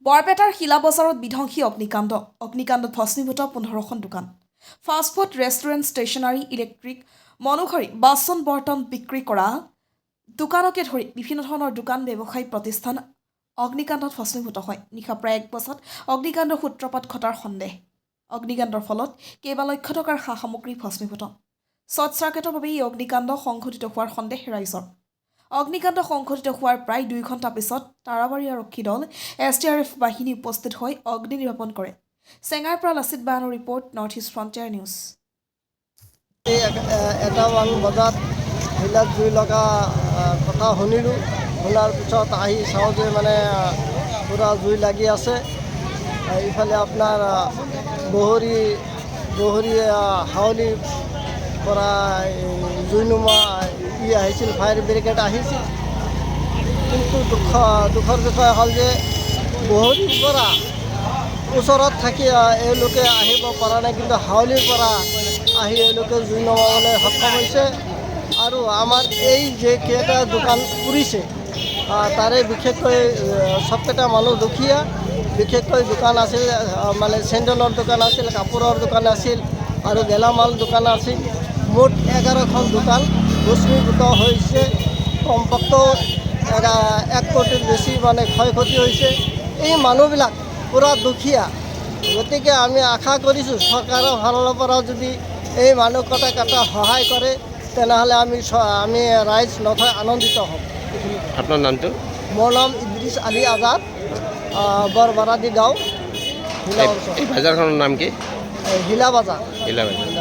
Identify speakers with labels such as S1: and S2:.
S1: বৰপেটাৰ শিলা বজাৰত বিধ্বংসী অগ্নিকাণ্ডত ভস্মীভূত 15খন দোকান। ফাষ্টফুড, ৰেষ্টুৰেণ্ট, ষ্টেচনাৰী, ইলেক্ট্ৰিক, মনোহাৰী, বাচন বৰ্তন বিক্ৰী কৰা দোকানকে ধৰি বিভিন্ন ধৰণৰ দোকান ব্যৱসায়িক প্ৰতিষ্ঠান অগ্নিকাণ্ডত ভস্মীভূত হয়। নিশা প্ৰায় 1 বজাত অগ্নিকাণ্ডৰ সূত্ৰপাত ঘটাৰ সন্দেহ। অগ্নিকাণ্ডৰ ফলত কেইবা লক্ষ টকাৰ সা সামগ্ৰী ভস্মীভূত। শ্বৰ্ট চাৰ্কিটৰ বাবে এই অগ্নিকাণ্ড সংঘটিত হোৱাৰ সন্দেহ ৰাইজৰ। অগ্নিকাণ্ড সংঘটিত হোৱাৰ প্ৰায় 2 ঘণ্টা পিছত তাৰাবাৰী আৰক্ষী দল SDRF বাহিনী উপস্থিত হৈ অগ্নি নিৰ্বাপন কৰে। চেঙাইৰ পৰা লাচিত বায়ানৰ report, North East Frontier News.
S2: এটামান বজাত হিলাত জুই লগা কথা শুনিলোঁ। শুনাৰ পিছত আহি চাওঁ যে পূৰা জুই লাগি আছে। ইফালে আপোনাৰ বহৰী হাউলিৰ পৰা জুই নুমা আহিছিল, ফায়াৰ ব্ৰিগেড আহিছিল। কিন্তু দুখৰ বিষয় হ'ল যে বহৰীৰ পৰা ওচৰত থাকি এওঁলোকে আহিব পৰা নাই, কিন্তু হাউলিৰ পৰা আহি এওঁলোকে জুই নুমাবলৈ সক্ষম হৈছে। আৰু আমাৰ এই যে কেইটা দোকান পুৰিছে তাৰে বিশেষকৈ চবকেইটা মানুহ দুখীয়া। বিশেষকৈ দোকান আছিল, চেণ্ডেলৰ দোকান আছিল, কাপোৰৰ দোকান আছিল আৰু গেলামাল দোকান আছিল। মুঠ 11খন দোকান ভস্মীভূত হৈছে। কমপক্ষেও 1 কোটিৰ বেছি ক্ষয় ক্ষতি হৈছে। এই মানুহবিলাক পূৰা দুখীয়া। গতিকে আমি আশা কৰিছোঁ চৰকাৰৰ ফালৰ পৰা যদি এই মানুহকেইটা সহায় কৰে তেনেহ'লে আমি ৰাইজ নথৈ আনন্দিত হ'ম।
S3: আপোনাৰ নামটো?
S2: মোৰ নাম ইদ্ৰিছ আলী আজাদ, বৰবাৰাদি গাঁও,
S3: এই বজাৰখনৰ নাম কি?
S2: হিলা বাজাৰ।
S3: হিলা বাজাৰ।